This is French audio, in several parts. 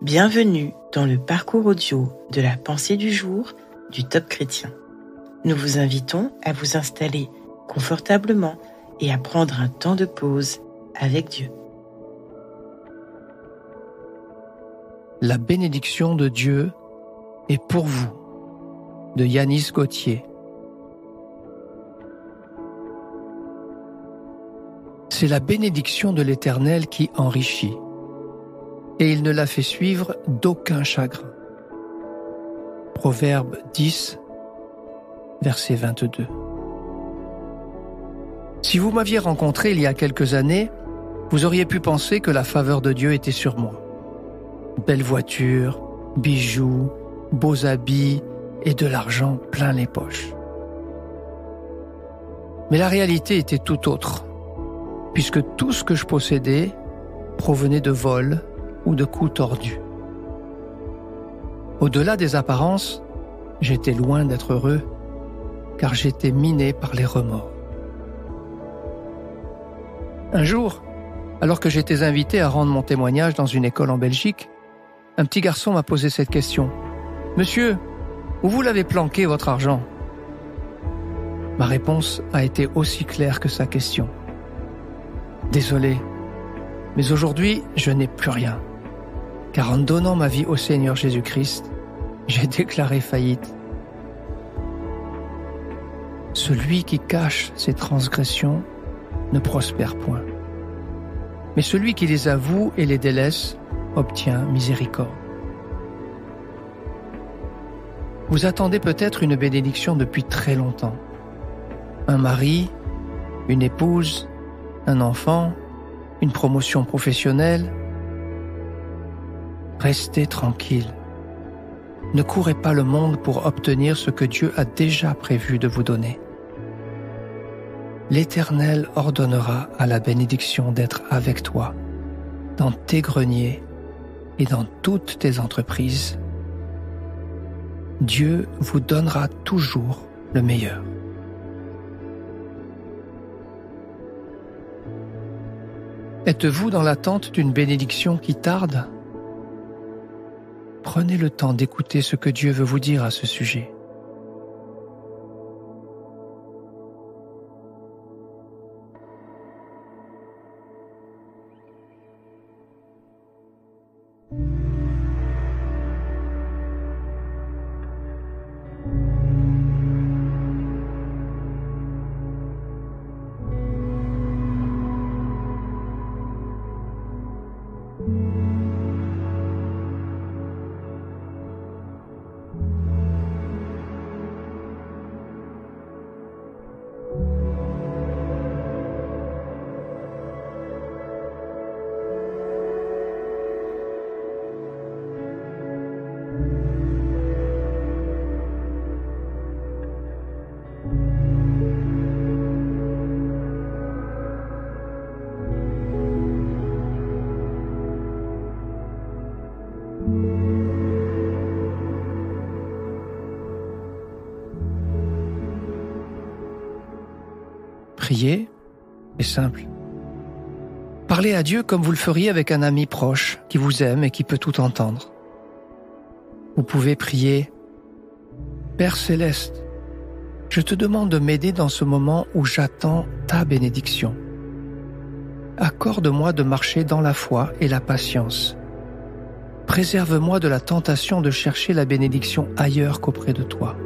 Bienvenue dans le parcours audio de la pensée du jour du Top Chrétien. Nous vous invitons à vous installer confortablement et à prendre un temps de pause avec Dieu. La bénédiction de Dieu est pour vous, de Yanis Gauthier. C'est la bénédiction de l'Éternel qui enrichit, et il ne la fait suivre d'aucun chagrin. Proverbe 10, verset 22. Si vous m'aviez rencontré il y a quelques années, vous auriez pu penser que la faveur de Dieu était sur moi. Belle voiture, bijoux, beaux habits et de l'argent plein les poches. Mais la réalité était tout autre, puisque tout ce que je possédais provenait de vols ou de coups tordus. Au-delà des apparences, j'étais loin d'être heureux, car j'étais miné par les remords. Un jour, alors que j'étais invité à rendre mon témoignage dans une école en Belgique, un petit garçon m'a posé cette question. « Monsieur, où vous l'avez planqué votre argent ?» Ma réponse a été aussi claire que sa question. « Désolé, mais aujourd'hui, je n'ai plus rien. Car en donnant ma vie au Seigneur Jésus-Christ, j'ai déclaré faillite. Celui qui cache ses transgressions ne prospère point. Mais celui qui les avoue et les délaisse obtient miséricorde. » Vous attendez peut-être une bénédiction depuis très longtemps. Un mari, une épouse, un enfant, une promotion professionnelle. Restez tranquille. Ne courez pas le monde pour obtenir ce que Dieu a déjà prévu de vous donner. L'Éternel ordonnera à la bénédiction d'être avec toi, dans tes greniers et dans toutes tes entreprises. Dieu vous donnera toujours le meilleur. Êtes-vous dans l'attente d'une bénédiction qui tarde ? Prenez le temps d'écouter ce que Dieu veut vous dire à ce sujet. Prier est simple. Parlez à Dieu comme vous le feriez avec un ami proche qui vous aime et qui peut tout entendre. Vous pouvez prier « Père céleste, je te demande de m'aider dans ce moment où j'attends ta bénédiction. Accorde-moi de marcher dans la foi et la patience. Préserve-moi de la tentation de chercher la bénédiction ailleurs qu'auprès de toi. »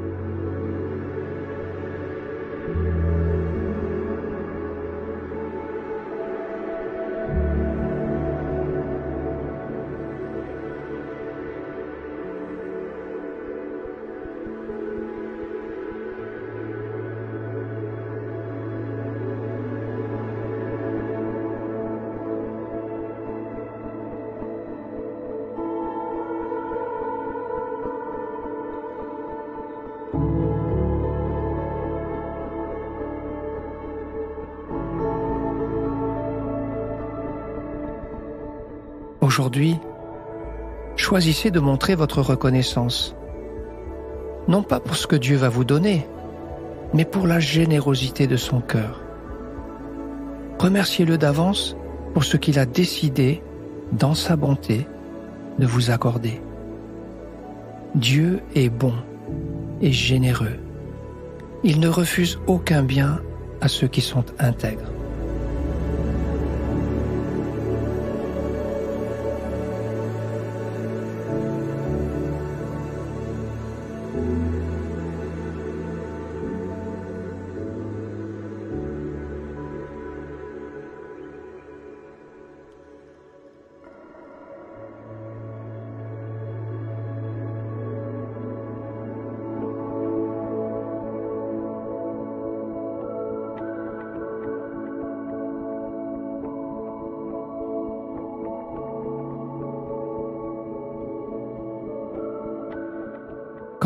Aujourd'hui, choisissez de montrer votre reconnaissance, non pas pour ce que Dieu va vous donner, mais pour la générosité de son cœur. Remerciez-le d'avance pour ce qu'il a décidé, dans sa bonté, de vous accorder. Dieu est bon et généreux. Il ne refuse aucun bien à ceux qui sont intègres.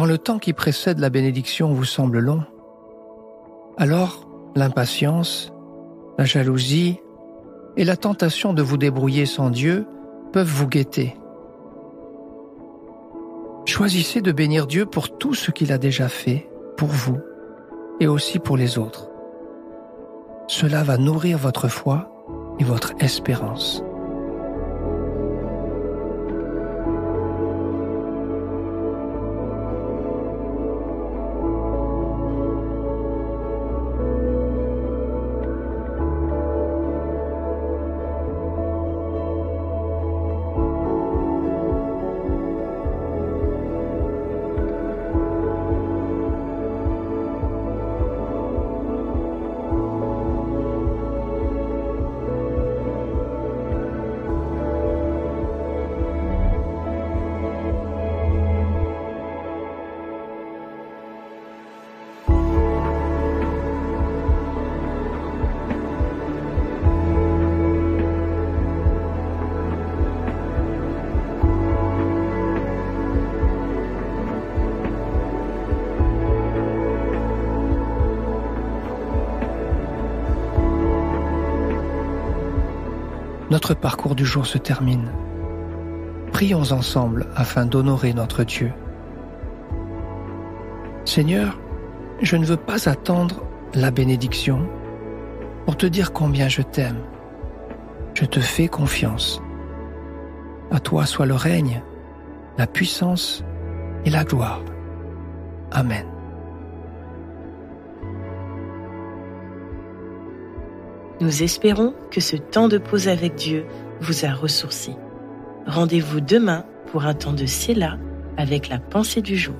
Quand le temps qui précède la bénédiction vous semble long, alors l'impatience, la jalousie et la tentation de vous débrouiller sans Dieu peuvent vous guetter. Choisissez de bénir Dieu pour tout ce qu'il a déjà fait pour vous et aussi pour les autres. Cela va nourrir votre foi et votre espérance. Notre parcours du jour se termine. Prions ensemble afin d'honorer notre Dieu. Seigneur, je ne veux pas attendre la bénédiction pour te dire combien je t'aime. Je te fais confiance. À toi soit le règne, la puissance et la gloire. Amen. Nous espérons que ce temps de pause avec Dieu vous a ressourci. Rendez-vous demain pour un temps de Séla avec la pensée du jour.